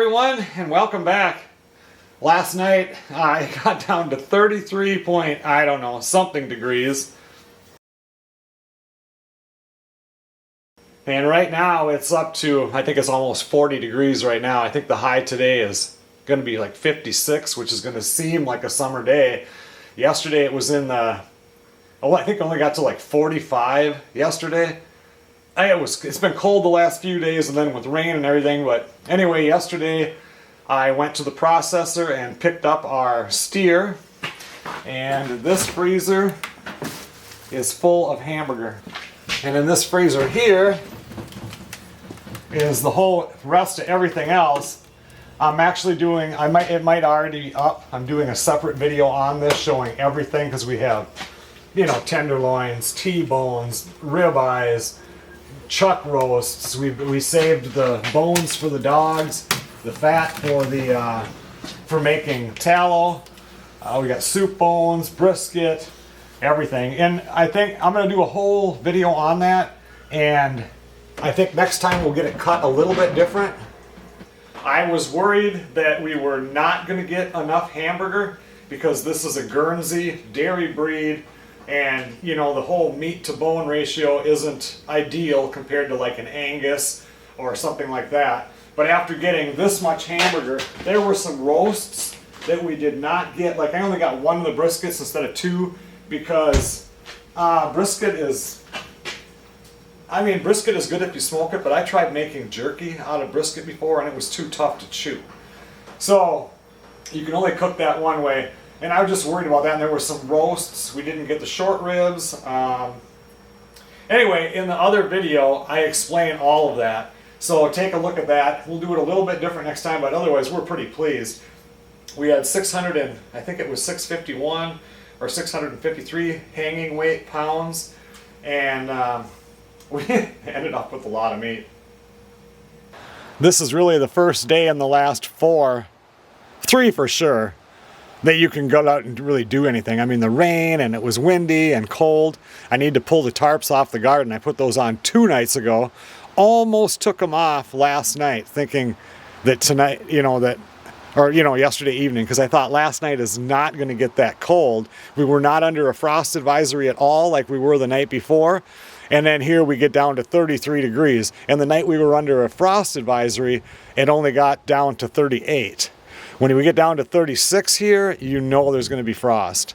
everyone, and welcome back. Last night I got down to 33 point, I don't know, something degrees. And right now it's up to, I think it's almost 40 degrees right now. I think the high today is going to be like 56, which is going to seem like a summer day. Yesterday it was in the, I think it only got to like 45 yesterday. It's been cold the last few days, and then with rain and everything, but anyway, yesterday I went to the processor and picked up our steer, and this freezer is full of hamburger. And in this freezer here is the whole rest of everything else. I'm actually doing, it might already be up. I'm doing a separate video on this showing everything, because we have, you know, tenderloins, T-bones, ribeyes, chuck roasts. We saved the bones for the dogs, the fat for making tallow. We got soup bones, brisket, everything. And I think I'm going to do a whole video on that, and I think next time we'll get it cut a little bit different. I was worried that we were not going to get enough hamburger because this is a Guernsey dairy breed, and you know, the whole meat to bone ratio isn't ideal compared to like an Angus or something like that. But after getting this much hamburger, there were some roasts that we did not get. Like I only got one of the briskets instead of two, because brisket is good if you smoke it, but I tried making jerky out of brisket before and it was too tough to chew. So you can only cook that one way. And I was just worried about that, and there were some roasts. We didn't get the short ribs. Anyway, in the other video, I explain all of that. So take a look at that. We'll do it a little bit different next time, but otherwise we're pretty pleased. We had 600 and, I think it was 651 or 653 hanging weight pounds, and we ended up with a lot of meat. This is really the first day in the last three for sure, that you can go out and really do anything. I mean, the rain, and it was windy and cold. I need to pull the tarps off the garden. I put those on 2 nights ago. Almost took them off last night, thinking that tonight, yesterday evening, because I thought last night is not going to get that cold. We were not under a frost advisory at all like we were the night before. And then here we get down to 33 degrees. And the night we were under a frost advisory, it only got down to 38. When we get down to 36 here, you know there's going to be frost.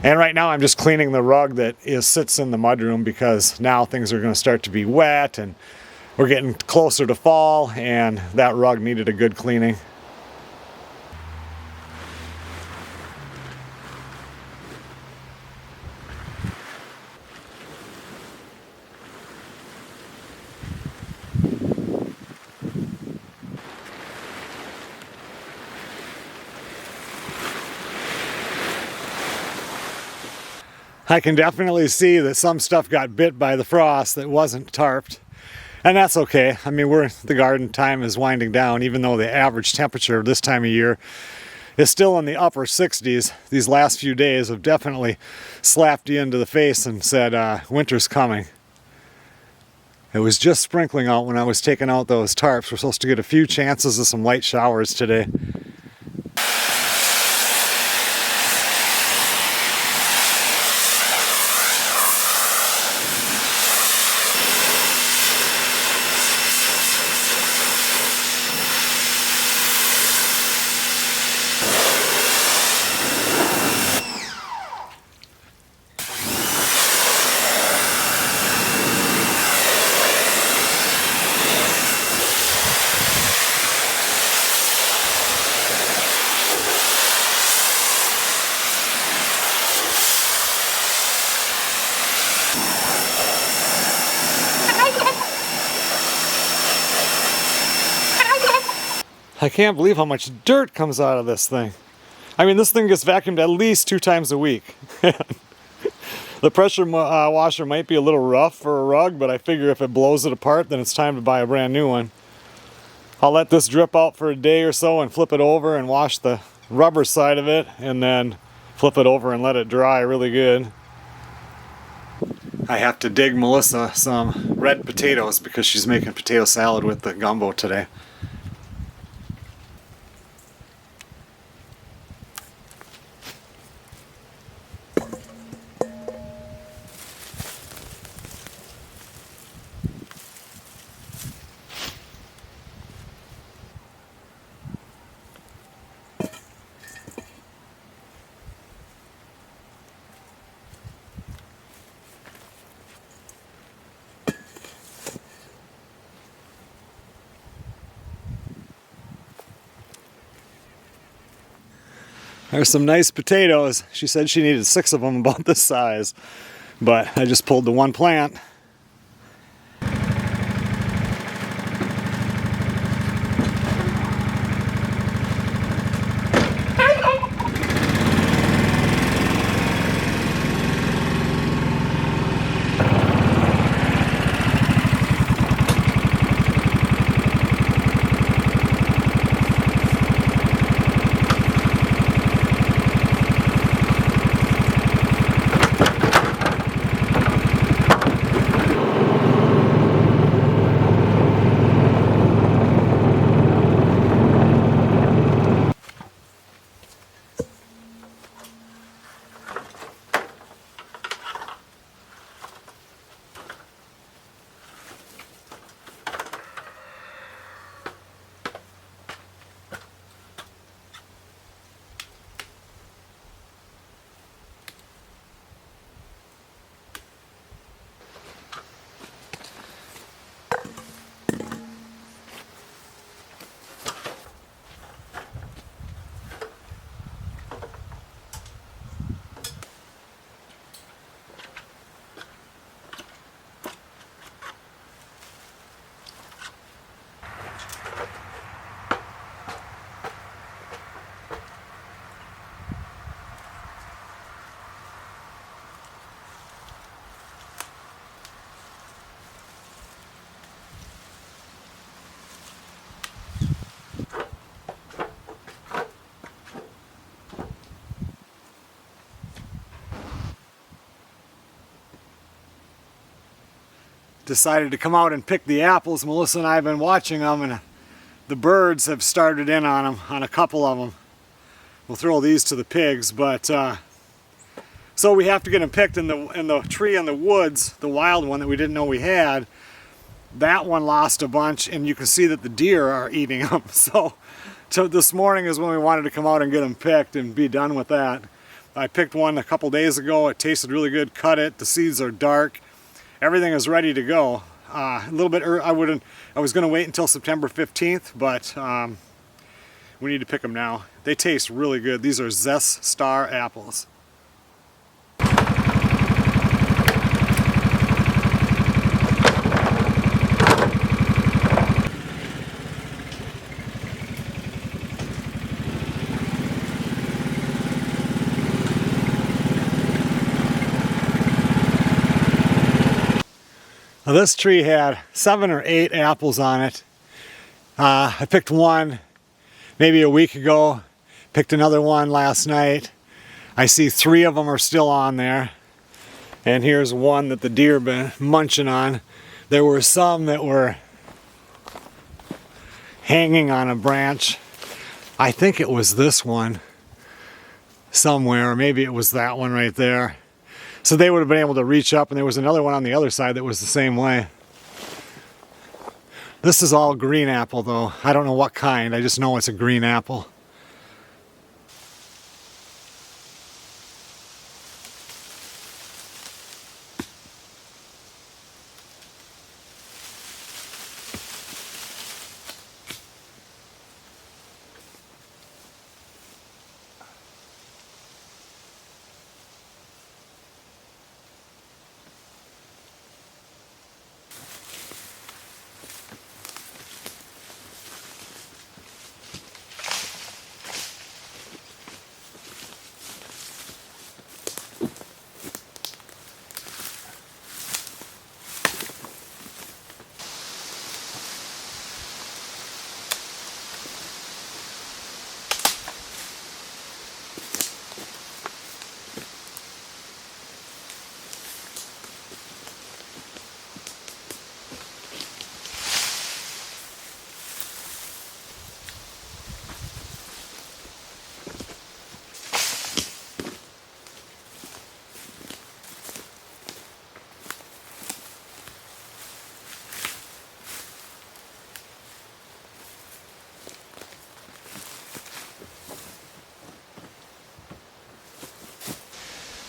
And right now I'm just cleaning the rug that sits in the mudroom, because now things are going to start to be wet and we're getting closer to fall, and that rug needed a good cleaning. I can definitely see that some stuff got bit by the frost that wasn't tarped, and that's okay. I mean, the garden time is winding down, even though the average temperature this time of year is still in the upper 60s. These last few days have definitely slapped you into the face and said, winter's coming. It was just sprinkling out when I was taking out those tarps. We're supposed to get a few chances of some light showers today. I can't believe how much dirt comes out of this thing. I mean, this thing gets vacuumed at least 2 times a week. The pressure washer might be a little rough for a rug, but I figure if it blows it apart, then it's time to buy a brand new one. I'll let this drip out for a day or so and flip it over and wash the rubber side of it, and then flip it over and let it dry really good. I have to dig Melissa some red potatoes because she's making potato salad with the gumbo today. There's some nice potatoes. She said she needed 6 of them about this size, but I just pulled the one plant. Decided to come out and pick the apples. Melissa and I have been watching them, and the birds have started in on them, on a couple of them. We'll throw these to the pigs, but so we have to get them picked in the tree in the woods, the wild one that we didn't know we had. That one lost a bunch, and you can see that the deer are eating them. So this morning is when we wanted to come out and get them picked and be done with that. I picked one a couple days ago. It tasted really good. Cut it. The seeds are dark. Everything is ready to go. A little bit early. I was going to wait until September 15th, but we need to pick them now. They taste really good. These are Zest Star apples. Now this tree had 7 or 8 apples on it. I picked one maybe a week ago, picked another one last night. I see 3 of them are still on there. And here's one that the deer been munching on. There were some that were hanging on a branch. I think it was this one somewhere, or maybe it was that one right there. So they would have been able to reach up, and there was another one on the other side that was the same way. This is all green apple though. I don't know what kind, I just know it's a green apple.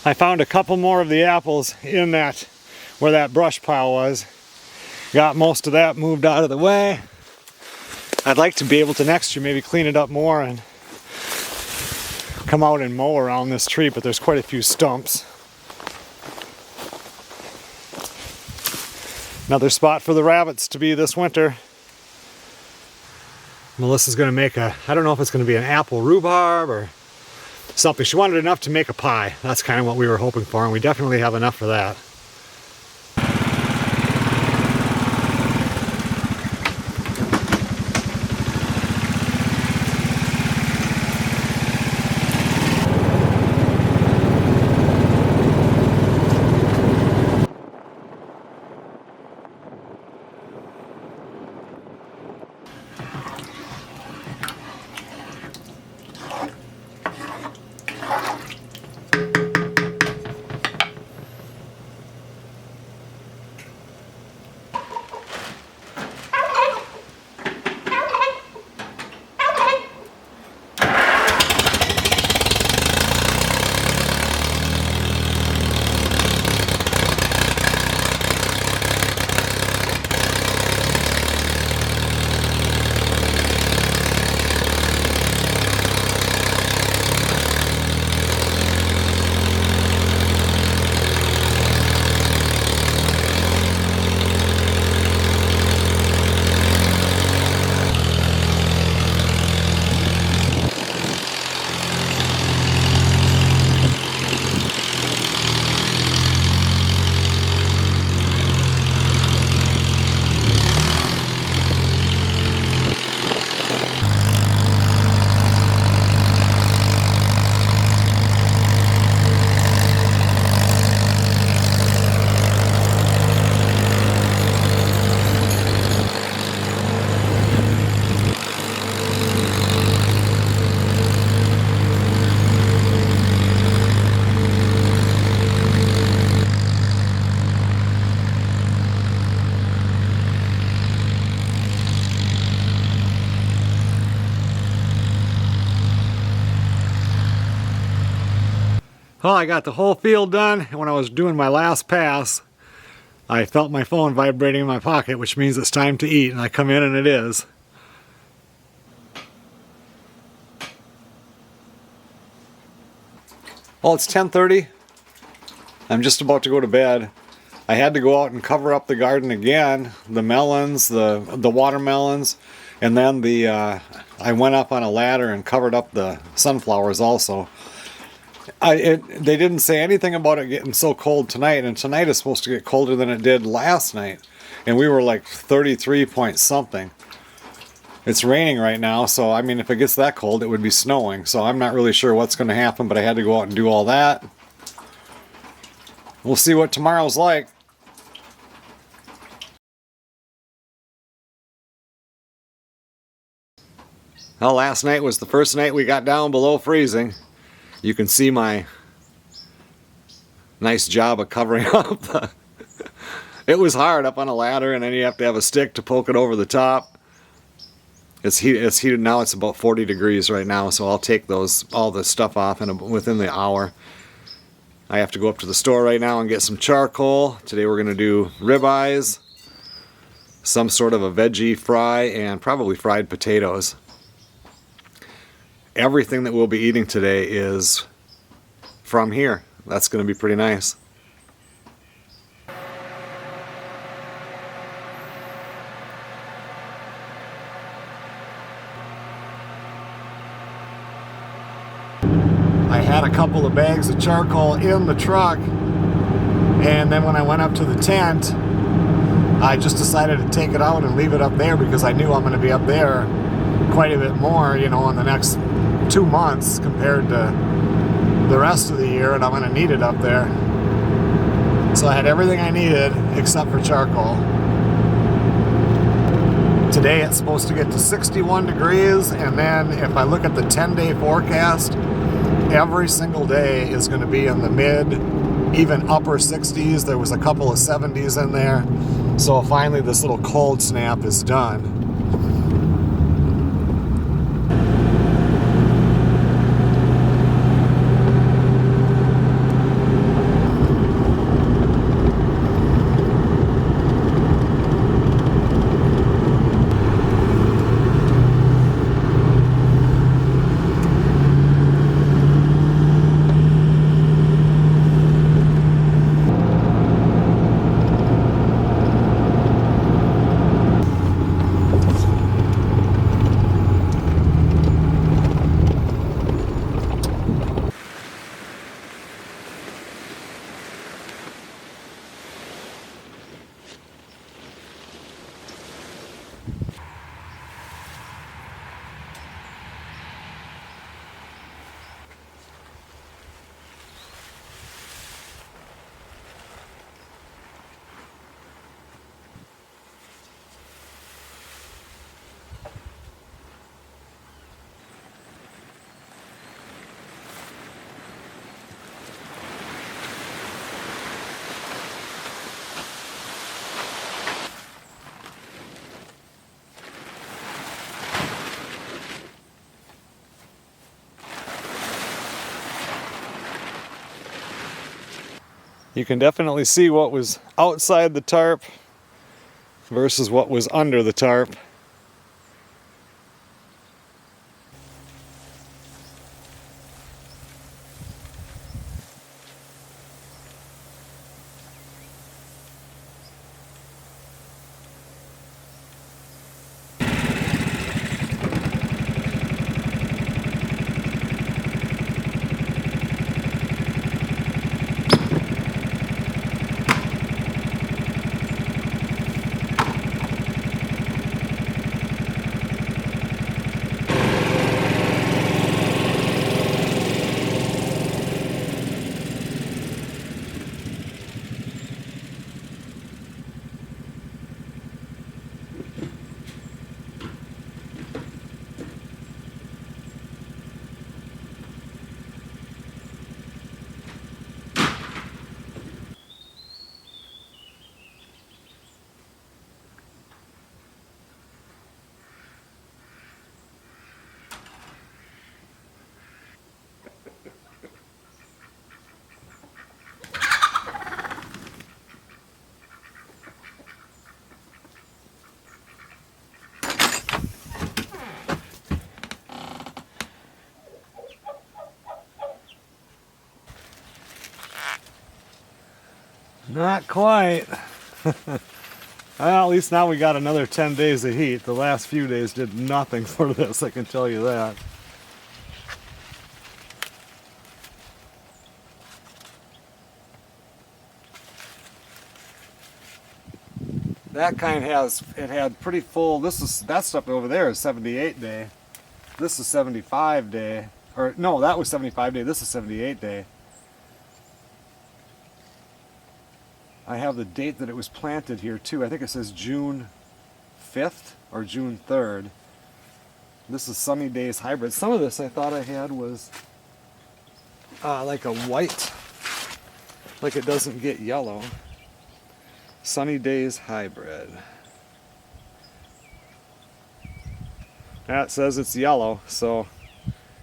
I found a couple more of the apples in that, where that brush pile was. Got most of that moved out of the way. I'd like to be able to next year maybe clean it up more and come out and mow around this tree, but there's quite a few stumps. Another spot for the rabbits to be this winter. Melissa's gonna make I don't know if it's gonna be an apple rhubarb or something. She wanted enough to make a pie. That's kind of what we were hoping for, and we definitely have enough for that. Well, I got the whole field done, and when I was doing my last pass, I felt my phone vibrating in my pocket, which means it's time to eat, and I come in and it is. Well, it's 10:30. I'm just about to go to bed. I had to go out and cover up the garden again, the melons, the watermelons, and then I went up on a ladder and covered up the sunflowers also. They didn't say anything about it getting so cold tonight, and tonight is supposed to get colder than it did last night, and we were like 33 point something. It's raining right now, so I mean, if it gets that cold, it would be snowing, so I'm not really sure what's going to happen, but I had to go out and do all that. We'll see what tomorrow's like. Well, last night was the first night we got down below freezing. You can see my nice job of covering up the... It was hard up on a ladder, and then you have to have a stick to poke it over the top. It's heated now. It's about 40 degrees right now, so I'll take all the stuff off within the hour. I have to go up to the store right now and get some charcoal. Today we're going to do ribeyes, some sort of a veggie fry, and probably fried potatoes. Everything that we'll be eating today is from here. That's going to be pretty nice. I had a couple of bags of charcoal in the truck, and then when I went up to the tent, I just decided to take it out and leave it up there because I knew I'm going to be up there quite a bit more, you know, in the next 2 months compared to the rest of the year, and I'm going to need it up there. So I had everything I needed except for charcoal. Today it's supposed to get to 61 degrees, and then if I look at the 10-day forecast, every single day is going to be in the mid, even upper 60s. There was a couple of 70s in there. So finally this little cold snap is done. You can definitely see what was outside the tarp versus what was under the tarp. Not quite. Well, at least now we got another 10 days of heat. The last few days did nothing for this, I can tell you that. That kind has, it had pretty full, that stuff over there is 78 day. This is 75 day. Or no, that was 75 day, this is 78 day. I have the date that it was planted here too. I think it says June 5th or June 3rd. This is Sunny Days Hybrid. Some of this I thought I had was like a white, like it doesn't get yellow. Sunny Days Hybrid. That says it's yellow, so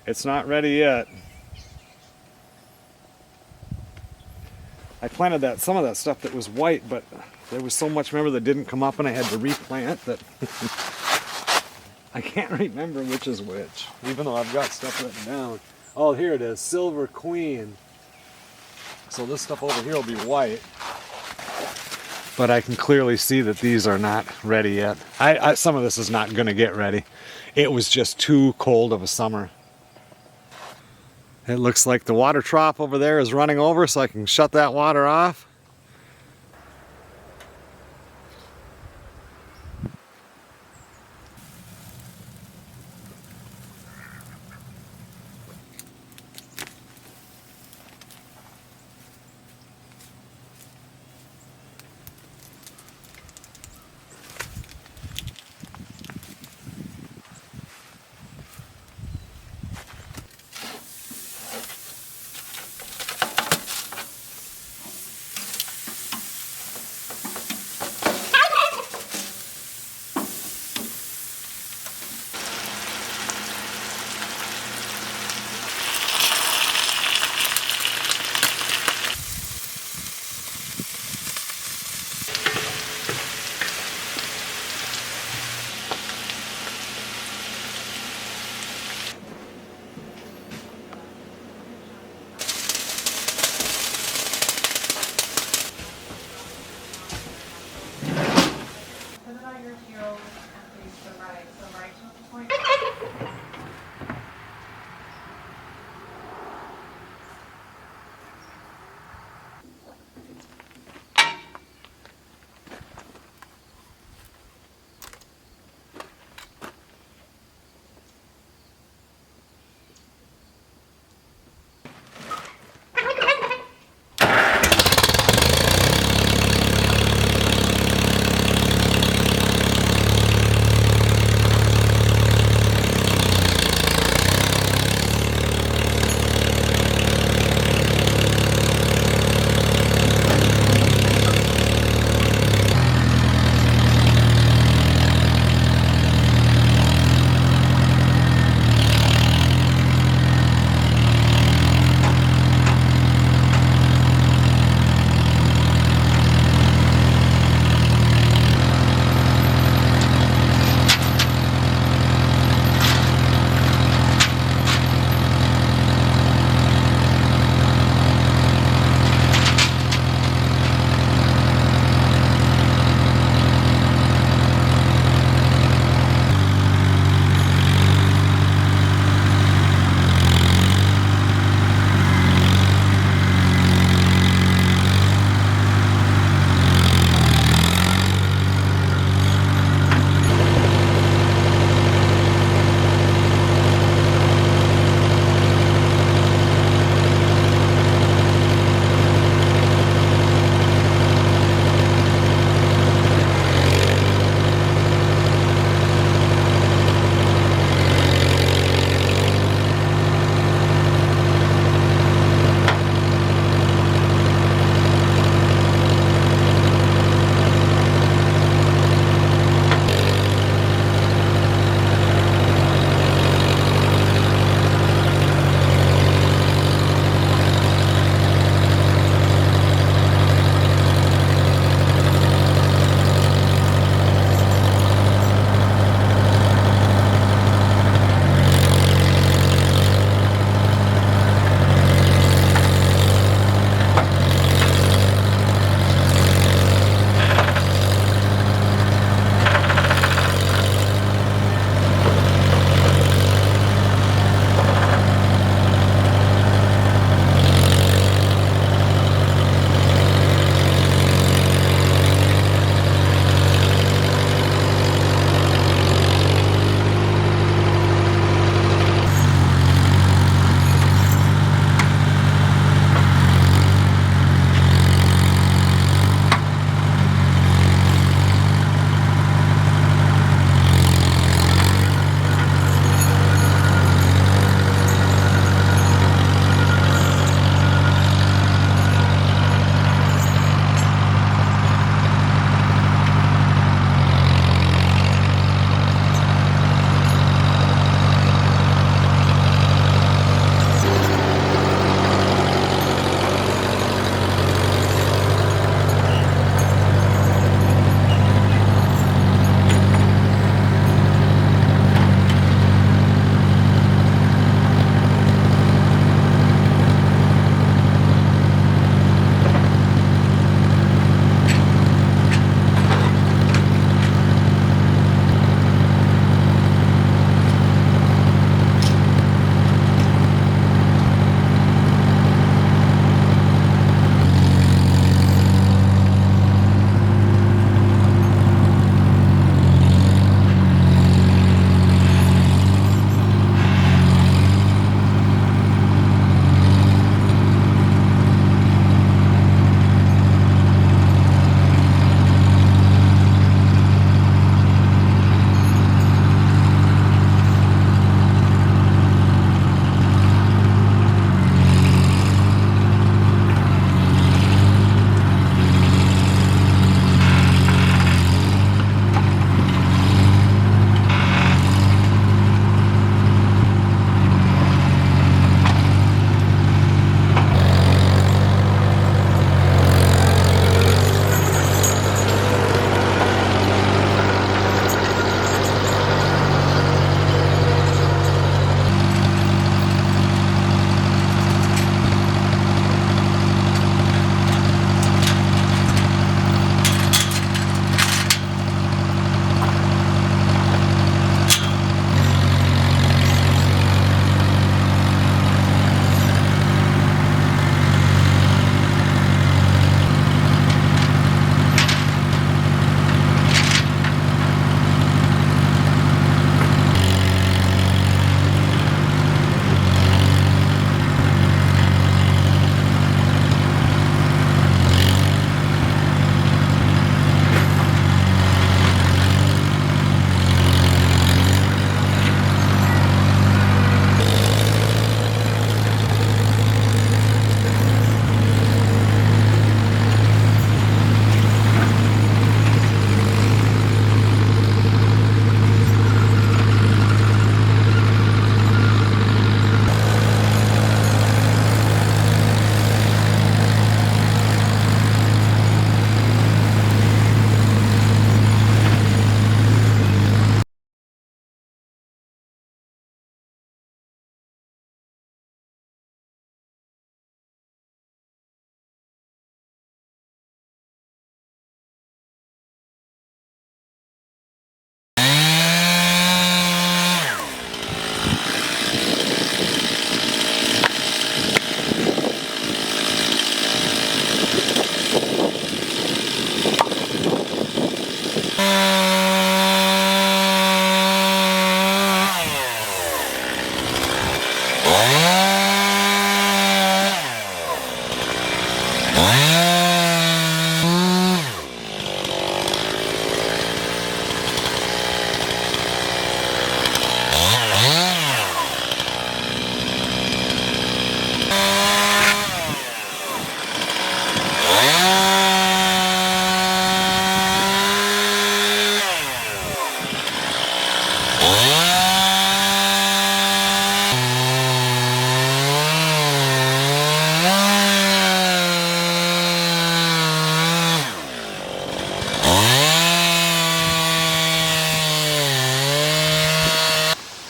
it's not ready yet. I planted some of that stuff that was white, but there was so much, remember, that didn't come up and I had to replant that I can't remember which is which, even though I've got stuff written down. Oh, here it is, Silver Queen. So this stuff over here will be white. But I can clearly see that these are not ready yet. Some of this is not going to get ready. It was just too cold of a summer. It looks like the water trough over there is running over, so I can shut that water off.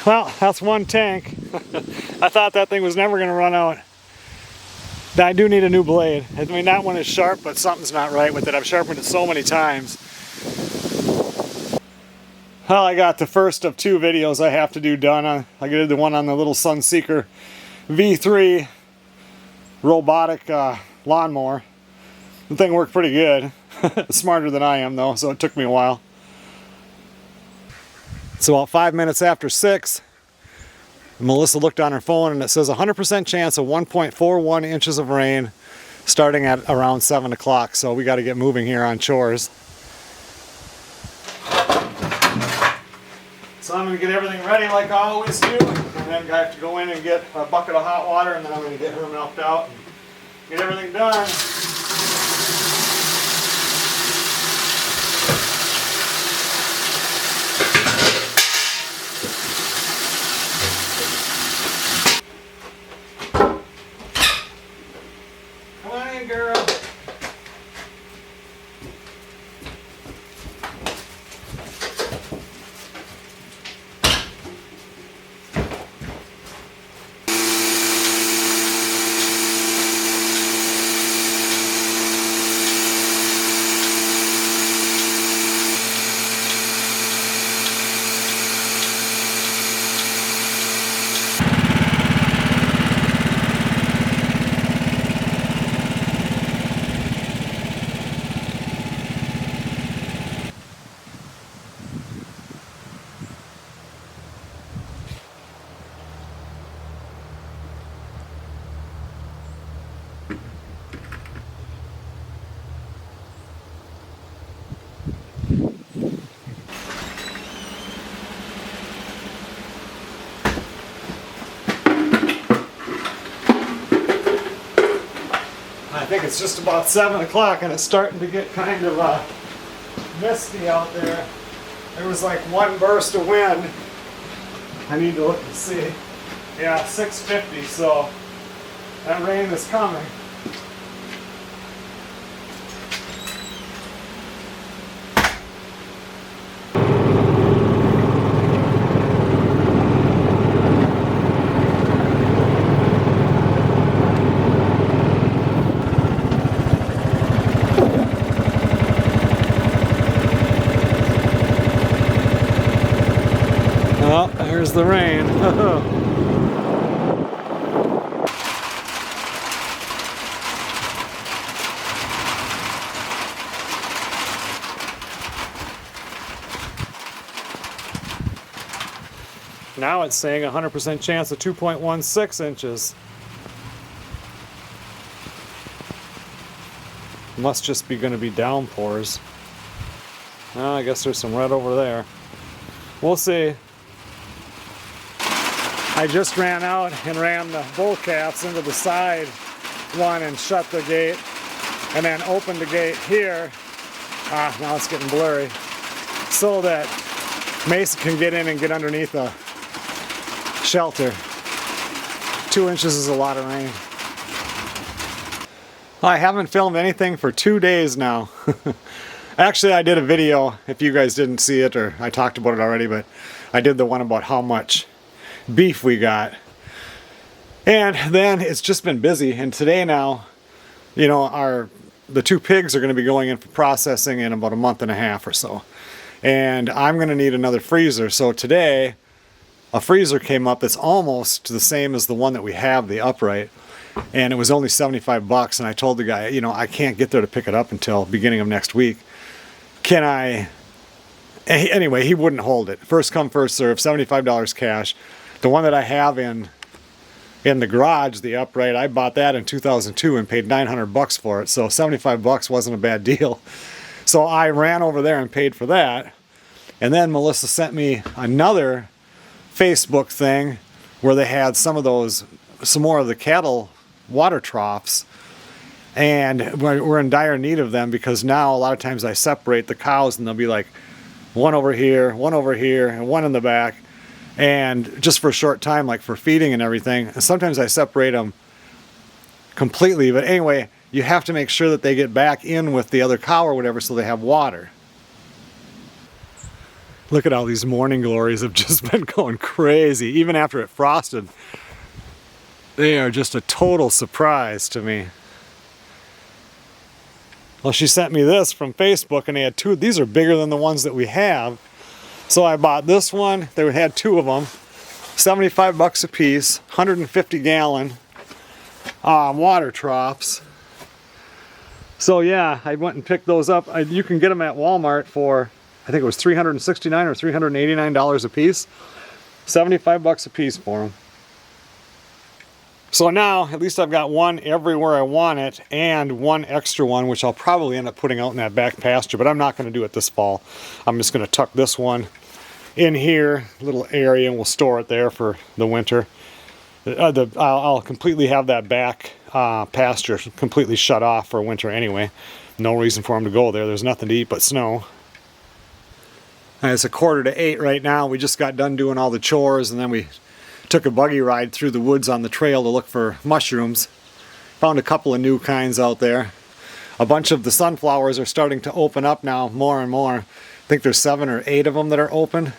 Well, that's one tank. I thought that thing was never going to run out. I do need a new blade. I mean, that one is sharp, but something's not right with it. I've sharpened it so many times. Well, I got the first of 2 videos I have to do done. I did the one on the little Sunseeker V3 robotic lawnmower. The thing worked pretty good. Smarter than I am though, so it took me a while. It's about 5 minutes after 6. Melissa looked on her phone and it says 100% chance of 1.41 inches of rain starting at around 7 o'clock. So we got to get moving here on chores. So I'm going to get everything ready like I always do. And then I have to go in and get a bucket of hot water, and then I'm going to get her milked out and get everything done. Girl. I think it's just about 7 o'clock and it's starting to get kind of misty out there. There was like one burst of wind. I need to look and see. Yeah, 6:50, so that rain is coming. Oh, here's the rain. Now it's saying 100% chance of 2.16 inches. Must just be going to be downpours. Oh, I guess there's some red over there. We'll see. I just ran out and ran the bull calves into the side one and shut the gate, and then opened the gate here. Now it's getting blurry, so that Mason can get in and get underneath the shelter. 2 inches is a lot of rain. I haven't filmed anything for 2 days now. Actually, I did a video, if you guys didn't see it, or I talked about it already, but I did the one about how much beef we got. And then it's just been busy, and today now, you know, the 2 pigs are going to be going in for processing in about a month and a half or so. And I'm going to need another freezer. So today, a freezer came up that's almost the same as the one that we have, the upright. And it was only 75 bucks, and I told the guy, you know, I can't get there to pick it up until beginning of next week. Can I? Anyway, he wouldn't hold it. First come, first serve, $75 cash. The one that I have in the garage, the upright, I bought that in 2002 and paid 900 bucks for it. So 75 bucks wasn't a bad deal. So I ran over there and paid for that. And then Melissa sent me another Facebook thing where they had some more of the cattle water troughs. And we're in dire need of them, because now a lot of times I separate the cows and they'll be like one over here, and one in the back. And just for a short time, like for feeding and everything. And sometimes I separate them completely. But anyway, you have to make sure that they get back in with the other cow or whatever so they have water. Look at all these morning glories have just been going crazy. Even after it frosted, they are just a total surprise to me. Well, she sent me this from Facebook, and they had two. These are bigger than the ones that we have. So I bought this one. They had two of them. 75 bucks a piece, 150 gallon water troughs. So yeah, I went and picked those up. You can get them at Walmart for, I think it was $369 or $389 a piece. 75 bucks a piece for them. So now, at least I've got one everywhere I want it, and one extra one, which I'll probably end up putting out in that back pasture, but I'm not going to do it this fall. I'm just going to tuck this one in here, little area, and we'll store it there for the winter. I'll completely have that back pasture completely shut off for winter anyway. No reason for them to go there. There's nothing to eat but snow. And it's 7:45 right now. We just got done doing all the chores, and then we took a buggy ride through the woods on the trail to look for mushrooms. Found a couple of new kinds out there. A bunch of the sunflowers are starting to open up now, more and more. I think there's 7 or 8 of them that are open.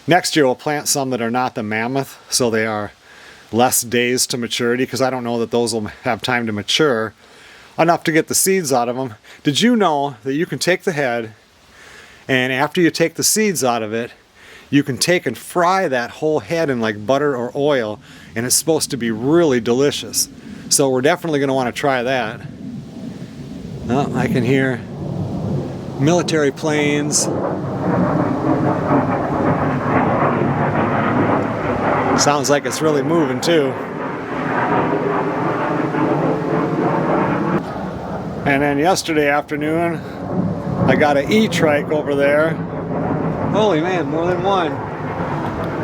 Next year we'll plant some that are not the mammoth, so they are less days to maturity, because I don't know that those will have time to mature enough to get the seeds out of them. Did you know that you can take the head, and after you take the seeds out of it, you can take and fry that whole head in like butter or oil, and it's supposed to be really delicious. So we're definitely going to want to try that. Oh, I can hear military planes. Sounds like it's really moving too. And then yesterday afternoon, I got an e-trike over there. Holy man, more than one.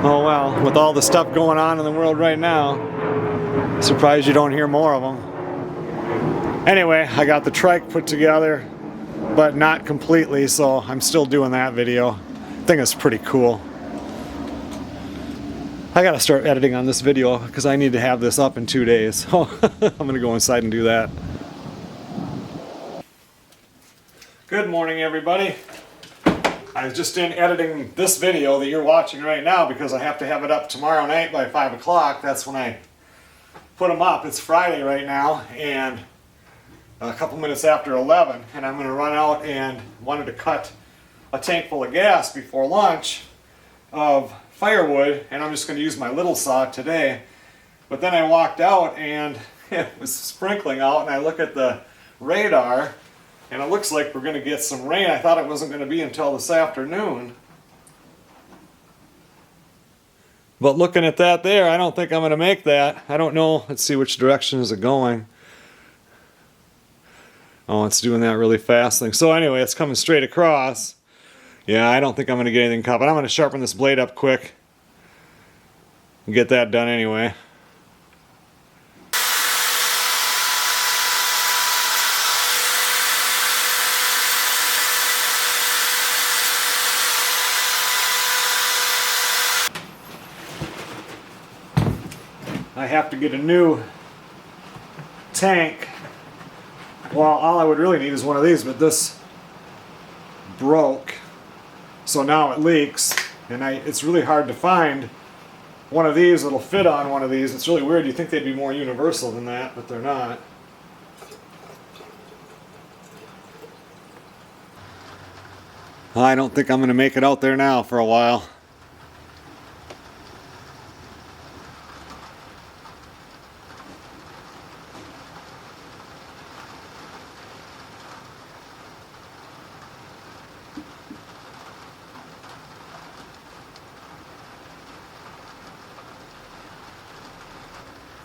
Oh well, with all the stuff going on in the world right now, surprised you don't hear more of them. Anyway, I got the trike put together, but not completely, so I'm still doing that video. I think it's pretty cool. I gotta start editing on this video because I need to have this up in 2 days. Oh, I'm gonna go inside and do that. Good morning, everybody. I was just in editing this video that you're watching right now because I have to have it up tomorrow night by 5 o'clock. That's when I put them up. It's Friday right now, and a couple minutes after 11, and I'm going to run out and wanted to cut a tank full of gas before lunch of firewood, and I'm just going to use my little saw today. But then I walked out and it was sprinkling out, and I look at the radar and it looks like we're going to get some rain. I thought it wasn't going to be until this afternoon. But looking at that there, I don't think I'm going to make that. I don't know. Let's see, which direction is it going. Oh, it's doing that really fast thing. So anyway, it's coming straight across. Yeah, I don't think I'm going to get anything cut, but I'm going to sharpen this blade up quick and get that done anyway. I have to get a new tank. Well, all I would really need is one of these, but this broke, so now it leaks, and it's really hard to find one of these that'll fit on one of these. It's really weird. You'd think they'd be more universal than that, but they're not. I don't think I'm going to make it out there now for a while.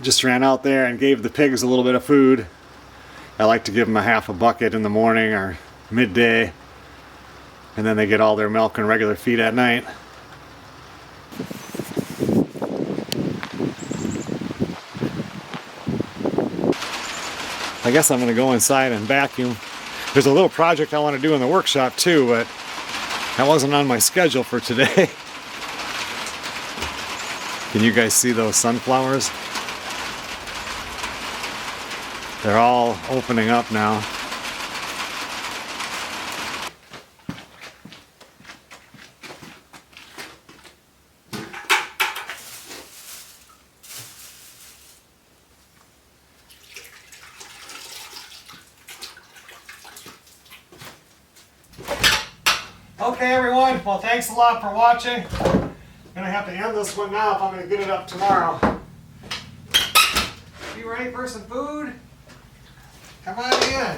Just ran out there and gave the pigs a little bit of food. I like to give them a half a bucket in the morning or midday, and then they get all their milk and regular feed at night. I guess I'm going to go inside and vacuum. There's a little project I want to do in the workshop too, but that wasn't on my schedule for today. Can you guys see those sunflowers? They're all opening up now. Okay, everyone. Well, thanks a lot for watching. I'm gonna have to end this one now if I'm gonna get it up tomorrow. You ready for some food? Come on in.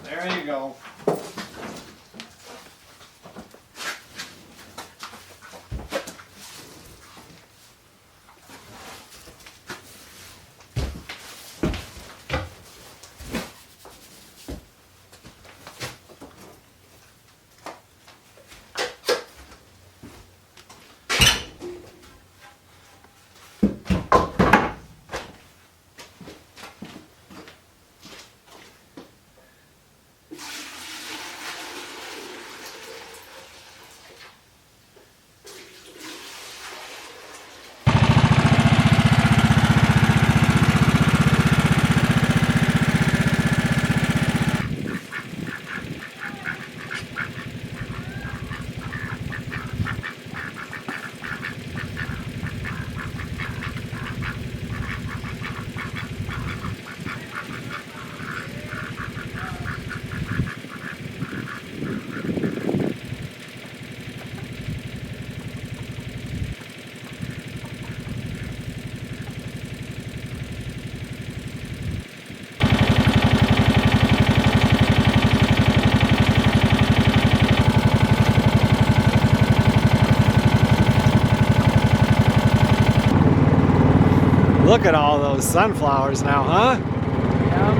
There you go. Look at all those sunflowers now, huh? Yeah.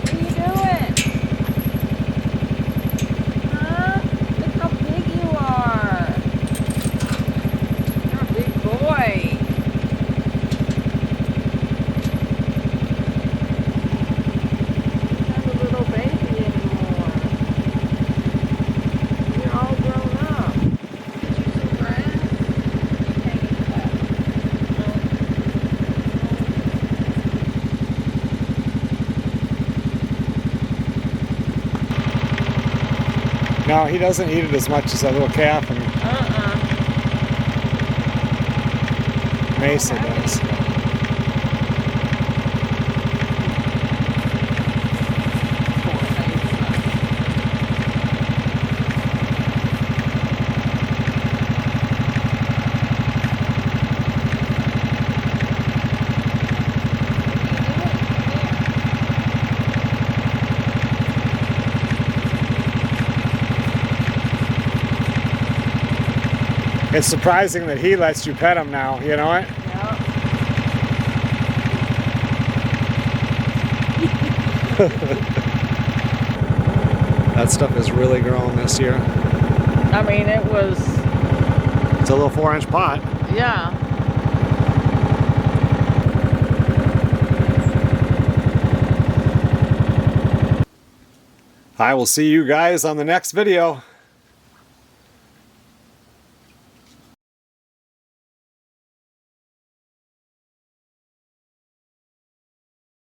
What are you doing? Huh? Look how big you are. You're a big boy. You're not a little baby anymore. You're all grown up. Get you some grass. No, he doesn't eat it as much as that little calf and Mesa does. It's surprising that he lets you pet him now, you know it? Yeah. That stuff is really grown this year. I mean, it was... It's a little 4-inch pot. Yeah. I will see you guys on the next video.